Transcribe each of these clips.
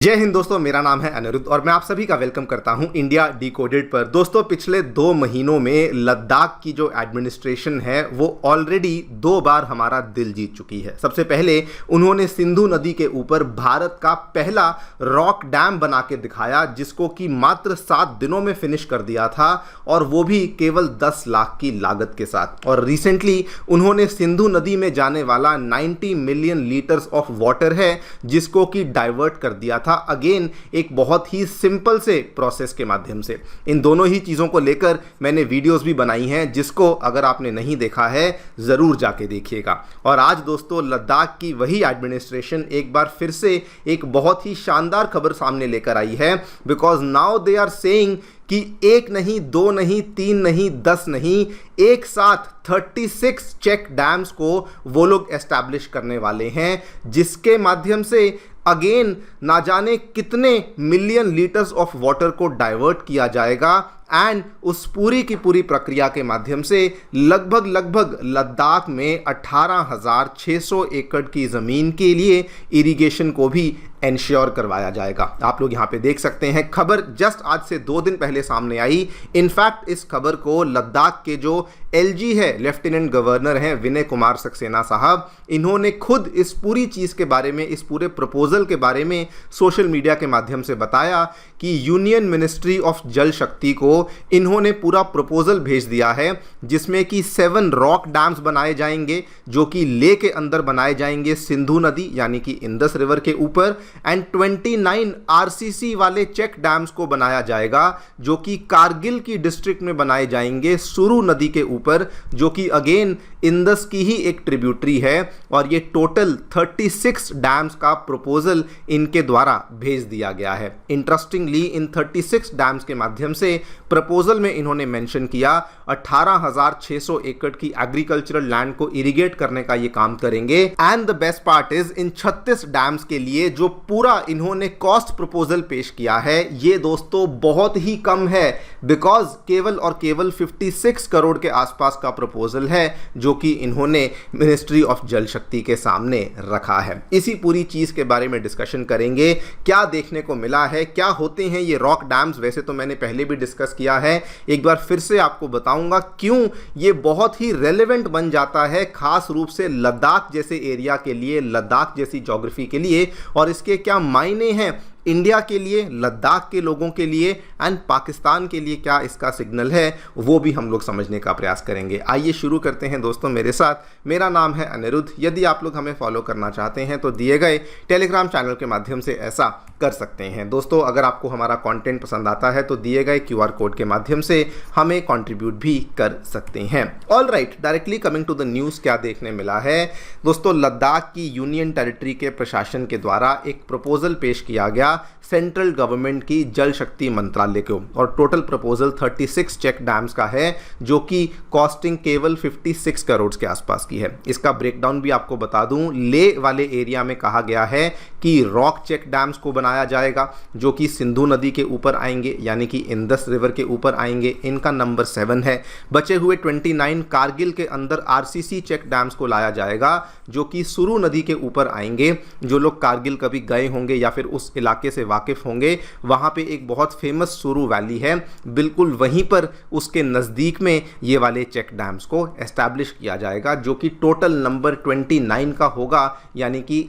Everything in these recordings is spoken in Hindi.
जय हिंद दोस्तों, मेरा नाम है अनिरुद्ध और मैं आप सभी का वेलकम करता हूं इंडिया डिकोडेड पर। दोस्तों, पिछले 2 महीनों में लद्दाख की जो एडमिनिस्ट्रेशन है वो ऑलरेडी 2 बार हमारा दिल जीत चुकी है। सबसे पहले उन्होंने सिंधु नदी के ऊपर भारत का पहला रॉक डैम बना के दिखाया, जिसको कि मात्र 7 दिनों में फिनिश कर दिया था, और वो भी केवल 10 लाख की लागत के साथ। और रिसेंटली उन्होंने सिंधु नदी में जाने वाला 90 मिलियन लीटर्स ऑफ वाटर है जिसको कि डाइवर्ट कर दिया था, अगेन एक बहुत ही सिंपल से प्रोसेस के माध्यम से। इन दोनों ही चीज़ों को लेकर मैंने वीडियोस भी बनाई हैं, जिसको अगर आपने नहीं देखा है ज़रूर जाके देखिएगा। और आज दोस्तों, लद्दाख की वही एडमिनिस्ट्रेशन एक बार फिर से एक बहुत ही शानदार खबर सामने लेकर आई है, because now they are saying कि 1 नहीं, 2 नहीं, 3 नहीं, 10 नहीं, एक साथ 36 चेक डैम्स को वो लोग एस्टैब्लिश करने वाले हैं, जिसके माध्यम से अगेन ना जाने कितने मिलियन लीटर्स ऑफ वाटर को डाइवर्ट किया जाएगा। एंड उस पूरी की पूरी प्रक्रिया के माध्यम से लगभग लद्दाख में 18,600 एकड़ की ज़मीन के लिए इरिगेशन को भी एंश्योर करवाया जाएगा। आप लोग यहाँ पे देख सकते हैं, खबर जस्ट आज से 2 दिन पहले सामने आई। इनफैक्ट इस खबर को लद्दाख के जो एलजी है, लेफ्टिनेंट गवर्नर हैं विनय कुमार सक्सेना साहब, इन्होंने खुद इस पूरी चीज़ के बारे में, इस पूरे प्रपोजल के बारे में सोशल मीडिया के माध्यम से बताया कि यूनियन मिनिस्ट्री ऑफ जल शक्ति को इन्होंने पूरा प्रपोजल भेज दिया है, जिसमें कि 7 रॉक डैम्स बनाए जाएंगे जो कि लेह के अंदर बनाए जाएंगे, सिंधु नदी यानी कि इंदस रिवर के ऊपर, एंड 29 आरसीसी वाले चेक डैम्स को बनाया जाएगा जो कि कारगिल की डिस्ट्रिक्ट में बनाए जाएंगे, सुरु नदी के ऊपर, जो कि अगेन इंदस की ही एक ट्रिब्यूटरी है। और ये टोटल 36 डैम्स का प्रपोजल इनके द्वारा भेज दिया गया है। इंटरेस्टिंगली इन 36 डैम्स के माध्यम से प्रपोजल में इन्होंने मेंशन किया 18,600 एकड़ की एग्रीकल्चरल लैंड को इरिगेट करने का ये काम करेंगे। And the best part is, in 36 dams के लिए जो पूरा इन्होंने कॉस्ट प्रपोजल पेश किया है, ये दोस्तों बहुत ही कम है, बिकॉज केवल और केवल 56 करोड़ के आसपास का प्रपोजल है जो कि इन्होंने मिनिस्ट्री ऑफ जल शक्ति के सामने रखा है। इसी पूरी चीज के बारे में डिस्कशन करेंगे, क्या देखने को मिला है, क्या होते हैं ये रॉक डैम्स। वैसे तो मैंने पहले भी डिस्कस किया है, एक बार फिर से आपको बताऊंगा क्यों ये बहुत ही रेलेवेंट बन जाता है, खास रूप से लद्दाख जैसे एरिया के लिए, लद्दाख जैसी ज्योग्राफी के लिए, और इसके क्या मायने हैं इंडिया के लिए, लद्दाख के लोगों के लिए, एंड पाकिस्तान के लिए क्या इसका सिग्नल है, वो भी हम लोग समझने का प्रयास करेंगे। आइए शुरू करते हैं दोस्तों मेरे साथ। मेरा नाम है अनिरुद्ध। यदि आप लोग हमें फॉलो करना चाहते हैं तो दिए गए टेलीग्राम चैनल के माध्यम से ऐसा कर सकते हैं। दोस्तों, अगर आपको हमारा कंटेंट पसंद आता है तो दिए गए QR कोड के माध्यम से हमें कंट्रीब्यूट भी कर सकते हैं। All right, directly coming to the news, क्या देखने मिला है दोस्तों, लद्दाख की यूनियन टेरिटरी के प्रशासन के द्वारा एक प्रपोजल पेश किया गया सेंट्रल गवर्नमेंट की जल शक्ति मंत्रालय को, और टोटल प्रपोजल 36 चेक डैम्स का है जो कि कॉस्टिंग केवल 56 करोड़ के आसपास की है। इसका ब्रेकडाउन भी आपको बता दूं, लेह वाले एरिया में कहा गया है कि रॉक चेक डैम्स को बनाया जाएगा जो कि सिंधु नदी के ऊपर आएंगे, यानी कि इंदस रिवर के ऊपर आएंगे, इनका नंबर 7 है। बचे हुए 29 कारगिल के अंदर आरसीसी चेक डैम्स को लाया जाएगा जो कि सुरु नदी के ऊपर आएंगे। जो लोग कारगिल कभी गए होंगे या फिर उस इलाके से वाकिफ होंगे, वहां पे एक बहुत फेमस सुरु वैली है, बिल्कुल वहीं पर उसके नज़दीक में ये वाले चेक डैम्स को एस्टैब्लिश किया जाएगा, जो कि टोटल नंबर 29 का होगा, यानी कि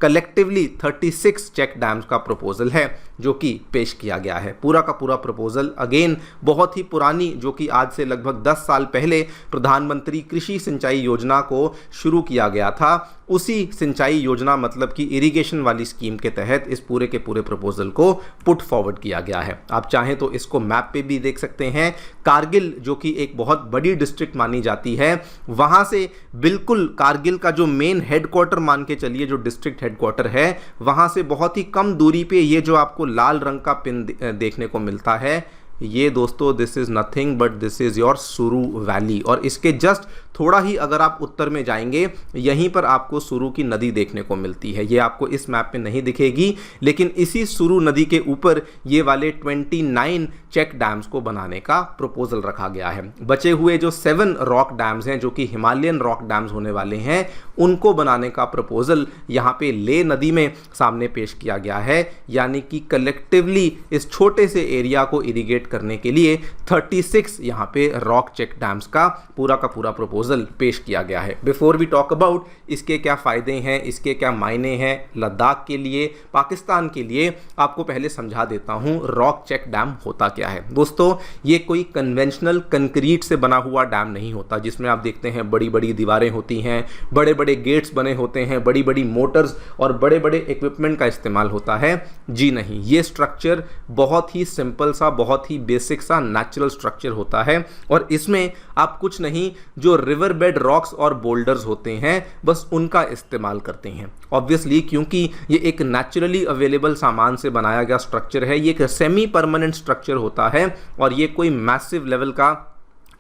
कलेक्टिवली 36 चेक डैम्स का प्रपोजल है जो कि पेश किया गया है। पूरा का पूरा प्रपोजल अगेन बहुत ही पुरानी, जो कि आज से लगभग 10 साल पहले प्रधानमंत्री कृषि सिंचाई योजना को शुरू किया गया था, उसी सिंचाई योजना मतलब कि इरिगेशन वाली स्कीम के तहत इस पूरे के पूरे प्रपोजल को पुट फॉरवर्ड किया गया है। आप चाहें तो इसको मैप पे भी देख सकते हैं। कारगिल जो कि एक बहुत बड़ी डिस्ट्रिक्ट मानी जाती है, वहाँ से बिल्कुल कारगिल का जो मेन हेडक्वार्टर मान के चलिए, जो डिस्ट्रिक्ट हेडक्वार्टर है, वहाँ से बहुत ही कम दूरी पे ये जो आपको लाल रंग का पिन देखने को मिलता है, ये दोस्तों this is nothing but this is your सुरु वैली। और इसके जस्ट थोड़ा ही अगर आप उत्तर में जाएंगे, यहीं पर आपको सुरु की नदी देखने को मिलती है। ये आपको इस मैप में नहीं दिखेगी, लेकिन इसी सुरु नदी के ऊपर ये वाले 29 चेक डैम्स को बनाने का प्रपोजल रखा गया है। बचे हुए जो 7 रॉक डैम्स हैं, जो कि हिमालयन रॉक डैम्स होने वाले हैं, उनको बनाने का प्रपोजल यहाँ पे ले नदी में सामने पेश किया गया है। यानी कि कलेक्टिवली इस छोटे से एरिया को इरिगेट करने के लिए 36 यहाँ पे रॉक चेक डैम्स का पूरा प्रपोजल पेश किया गया है। बिफोर वी टॉक अबाउट इसके क्या फायदे हैं, इसके क्या मायने हैं लद्दाख के लिए, पाकिस्तान के लिए, आपको पहले समझा देता हूं रॉक चेक डैम होता क्या है। दोस्तों, ये कोई कन्वेंशनल कंक्रीट से बना हुआ डैम नहीं होता जिसमें आप देखते हैं बड़ी बड़ी दीवारें होती हैं, बड़े बड़े गेट्स बने होते हैं, बड़ी बड़ी मोटर्स और बड़े बड़े इक्विपमेंट का इस्तेमाल होता है। जी नहीं, ये स्ट्रक्चर बहुत ही सिंपल सा, बहुत ही बेसिक सा नेचुरल स्ट्रक्चर होता है और इसमें आप कुछ नहीं, जो रिवर बेड रॉक्स और बोल्डर्स होते हैं बस उनका इस्तेमाल करते हैं। ऑब्वियसली क्योंकि ये एक नेचुरली अवेलेबल सामान से बनाया गया स्ट्रक्चर है, ये एक सेमी परमानेंट स्ट्रक्चर होता है और ये कोई मैसिव लेवल का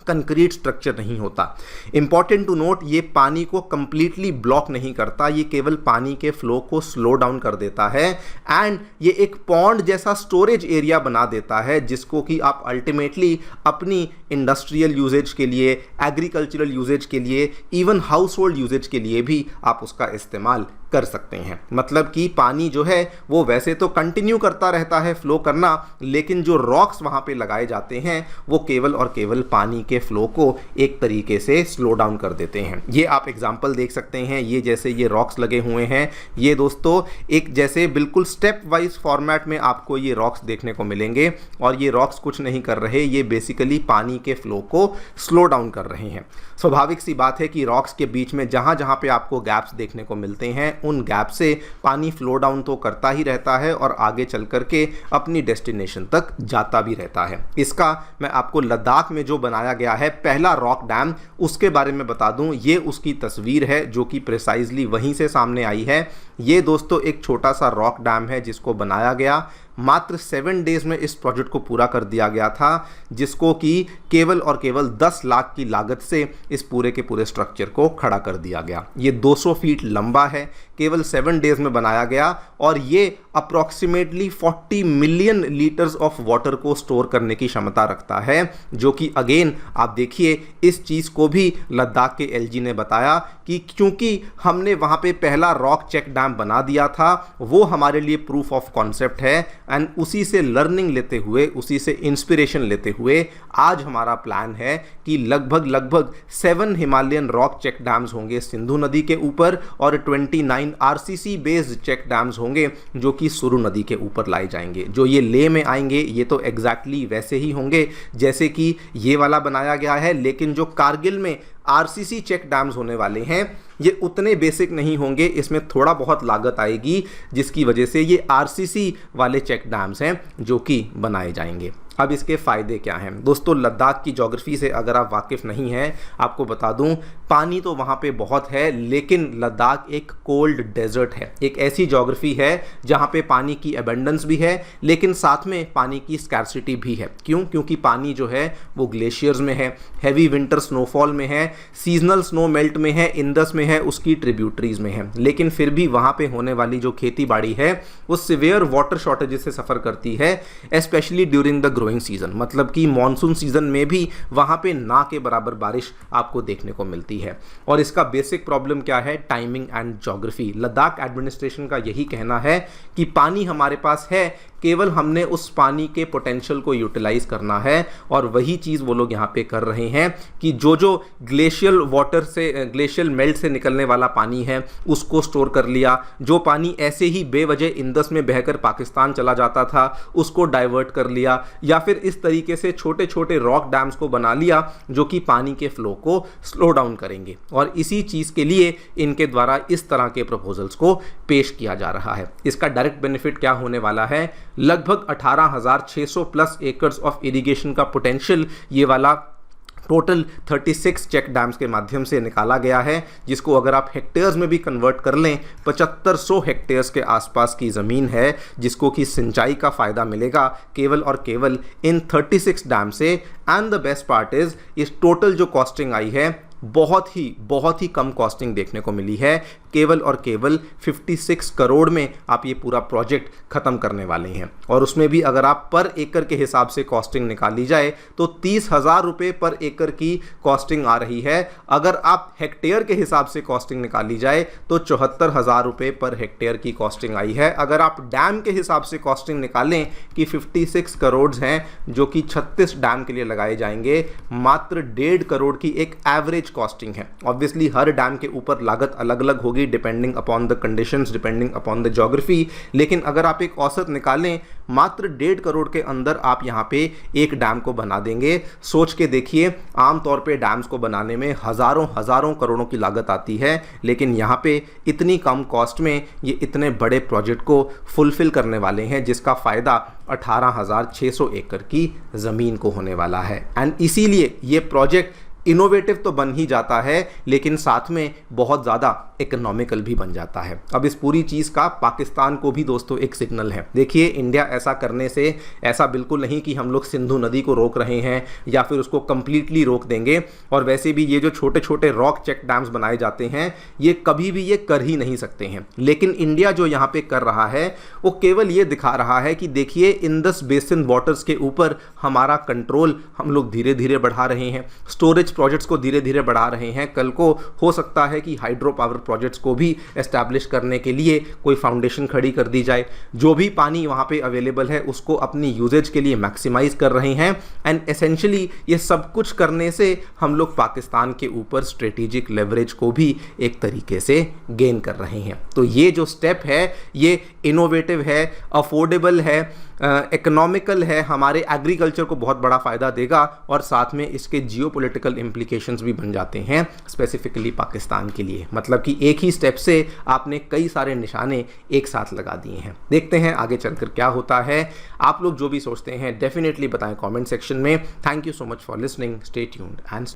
कंक्रीट स्ट्रक्चर नहीं होता। इंपॉर्टेंट टू नोट, ये पानी को कंप्लीटली ब्लॉक नहीं करता, ये केवल पानी के फ्लो को स्लो डाउन कर देता है एंड ये एक पॉन्ड जैसा स्टोरेज एरिया बना देता है जिसको कि आप अल्टीमेटली अपनी इंडस्ट्रियल यूजेज के लिए, एग्रीकल्चरल यूजेज के लिए, इवन हाउस होल्ड यूजेज के लिए भी आप उसका इस्तेमाल कर सकते हैं। मतलब कि पानी जो है वो वैसे तो कंटिन्यू करता रहता है फ्लो करना, लेकिन जो रॉक्स वहां पे लगाए जाते हैं वो केवल और केवल पानी के फ्लो को एक तरीके से स्लो डाउन कर देते हैं। ये आप एग्जांपल देख सकते हैं, ये जैसे ये रॉक्स लगे हुए हैं, ये दोस्तों एक जैसे बिल्कुल स्टेप वाइज फॉर्मेट में आपको ये रॉक्स देखने को मिलेंगे और ये रॉक्स कुछ नहीं कर रहे, ये बेसिकली पानी के फ्लो को स्लो डाउन कर रहे हैं। स्वाभाविक सी बात है कि रॉक्स के बीच में जहां जहां पे आपको गैप्स देखने को मिलते हैं उन गैप से पानी फ्लो डाउन तो करता ही रहता है और आगे चल करके अपनी डेस्टिनेशन तक जाता भी रहता है। इसका मैं आपको लद्दाख में जो बनाया गया है पहला रॉक डैम, उसके बारे में बता दूं, ये उसकी तस्वीर है जो कि प्रिसाइजली वहीं से सामने आई है। ये दोस्तों एक छोटा सा रॉक डैम है जिसको बनाया गया, मात्र 7 डेज में इस प्रोजेक्ट को पूरा कर दिया गया था, जिसको कि केवल और केवल 10 लाख की लागत से इस पूरे के पूरे स्ट्रक्चर को खड़ा कर दिया गया। ये 200 फीट लंबा है, केवल 7 डेज में बनाया गया और ये approximately 40 million litres of water को स्टोर करने की क्षमता रखता है, जो कि अगेन आप देखिए इस चीज़ को भी लद्दाख के एलजी ने बताया कि क्योंकि हमने वहाँ पे पहला रॉक चेक डैम बना दिया था, वो हमारे लिए प्रूफ ऑफ कॉन्सेप्ट है एंड उसी से लर्निंग लेते हुए, उसी से इंस्पिरेशन लेते हुए आज हमारा प्लान है कि लगभग 7 हिमालयन रॉक चेक डैम्स होंगे सिंधु नदी के ऊपर और 29 आरसीसी बेस्ड चेक डैम्स होंगे जो कि सुरु नदी के ऊपर लाए जाएंगे। जो ये ले में आएंगे ये तो एग्जैक्टली वैसे ही होंगे जैसे कि ये वाला बनाया गया है, लेकिन जो कारगिल में आरसीसी चेक डैम्स होने वाले हैं ये उतने बेसिक नहीं होंगे, इसमें थोड़ा बहुत लागत आएगी, जिसकी वजह से ये आरसीसी वाले चेक डैम्स हैं जो कि बनाए जाएंगे। अब इसके फ़ायदे क्या हैं दोस्तों? लद्दाख की ज्योग्राफी से अगर आप वाकिफ़ नहीं हैं, आपको बता दूं, पानी तो वहाँ पे बहुत है, लेकिन लद्दाख एक कोल्ड डेजर्ट है। एक ऐसी ज्योग्राफी है जहाँ पे पानी की एबंडेंस भी है, लेकिन साथ में पानी की स्कैर्सिटी भी है। क्यों? क्योंकि पानी जो है वो ग्लेशियर्स में है, हैवी विंटर स्नोफॉल में है, सीजनल स्नो मेल्ट में है, इंदस में है, उसकी ट्रिब्यूटरीज में है। लेकिन फिर भी वहाँ पे होने वाली जो खेती बाड़ी है वो सिवियर वाटर शॉर्टेजेस से सफ़र करती है, specially during the growing season. मतलब कि मॉनसून सीजन में भी वहाँ पे ना के बराबर बारिश आपको देखने को मिलती है। और इसका बेसिक प्रॉब्लम क्या है? Timing and geography. Ladakh administration का यही कहना है कि पानी हमारे पास है, केवल हमने उस पानी के पोटेंशियल को यूटिलाइज करना है और वही चीज़ वो लोग यहाँ पे कर रहे हैं कि जो जो ग्लेशियल वाटर से, ग्लेशियल मेल्ट से निकलने वाला पानी है उसको स्टोर कर लिया, जो पानी ऐसे ही बेवजह इंदस में बहकर पाकिस्तान चला जाता था उसको डाइवर्ट कर लिया, या फिर इस तरीके से छोटे छोटे रॉक डैम्स को बना लिया जो कि पानी के फ्लो को स्लो डाउन करेंगे। और इसी चीज़ के लिए इनके द्वारा इस तरह के प्रपोजल्स को पेश किया जा रहा है। इसका डायरेक्ट बेनिफिट क्या होने वाला है? लगभग 18,600 प्लस एकर्स ऑफ इरिगेशन का पोटेंशियल ये वाला टोटल 36 चेक डैम्स के माध्यम से निकाला गया है, जिसको अगर आप हेक्टेयर्स में भी कन्वर्ट कर लें 7500 हेक्टेयर्स के आसपास की ज़मीन है जिसको कि सिंचाई का फ़ायदा मिलेगा केवल और केवल इन 36 डैम से। And the best part is इस टोटल जो कॉस्टिंग आई है बहुत ही कम कॉस्टिंग देखने को मिली है। केवल और केवल 56 करोड़ में आप ये पूरा प्रोजेक्ट खत्म करने वाले हैं, और उसमें भी अगर आप पर एकड़ के हिसाब से कॉस्टिंग निकाली जाए तो 30,000 रुपये पर एकड़ की कॉस्टिंग आ रही है। अगर आप हेक्टेयर के हिसाब से कॉस्टिंग निकाली जाए तो 74,000 रुपये पर हेक्टेयर की कॉस्टिंग आई है। अगर आप डैम के हिसाब से कॉस्टिंग निकालें कि 56 करोड़ हैं जो कि 36 डैम के लिए लगाए जाएंगे, मात्र 1.5 करोड़ की एक एवरेज कॉस्टिंग है। ऑब्वियसली हर डैम के ऊपर लागत अलग अलग होगी depending upon the conditions, depending upon the geography, लेकिन अगर आप एक औसत निकालें मात्र 1.5 करोड़ के अंदर आप यहाँ पे एक डैम को बना देंगे। सोच के देखिए, आमतौर पे डैम्स को बनाने में हजारों करोड़ों की लागत आती है, लेकिन यहाँ पे इतनी कम कॉस्ट में ये इतने बड़े प्रोजेक्ट को फुलफिल करने वाले हैं, जिसका फायदा 18,600 एकड़ की जमीन को होने वाला है। एंड इसीलिए ये प्रोजेक्ट इनोवेटिव तो बन ही जाता है, लेकिन साथ में बहुत ज़्यादा इकोनॉमिकल भी बन जाता है। अब इस पूरी चीज़ का पाकिस्तान को भी दोस्तों एक सिग्नल है। देखिए, इंडिया ऐसा करने से ऐसा बिल्कुल नहीं कि हम लोग सिंधु नदी को रोक रहे हैं या फिर उसको कंप्लीटली रोक देंगे, और वैसे भी ये जो छोटे छोटे रॉक चेक डैम्स बनाए जाते हैं ये कभी भी ये कर ही नहीं सकते हैं। लेकिन इंडिया जो यहाँ पे कर रहा है वो केवल ये दिखा रहा है कि देखिए, इंडस बेसिन वाटर्स के ऊपर हमारा कंट्रोल हम लोग धीरे धीरे बढ़ा रहे हैं, स्टोरेज प्रोजेक्ट्स को धीरे धीरे बढ़ा रहे हैं। कल को हो सकता है कि हाइड्रो पावर प्रोजेक्ट्स को भी एस्टैब्लिश करने के लिए कोई फाउंडेशन खड़ी कर दी जाए। जो भी पानी वहाँ पे अवेलेबल है उसको अपनी यूजेज के लिए मैक्सिमाइज कर रहे हैं। एंड एसेंशियली ये सब कुछ करने से हम लोग पाकिस्तान के ऊपर स्ट्रेटेजिक लेवरेज को भी एक तरीके से गेन कर रहे हैं। तो ये जो स्टेप है ये इनोवेटिव है, अफोर्डेबल है, इकोनॉमिकल है, हमारे एग्रीकल्चर को बहुत बड़ा फायदा देगा, और साथ में इसके जियोपॉलिटिकल इम्प्लीकेशंस भी बन जाते हैं स्पेसिफिकली पाकिस्तान के लिए। मतलब कि एक ही स्टेप से आपने कई सारे निशाने एक साथ लगा दिए हैं। देखते हैं आगे चलकर क्या होता है। आप लोग जो भी सोचते हैं डेफिनेटली बताएं कमेंट सेक्शन में। Thank you so much for listening, stay tuned and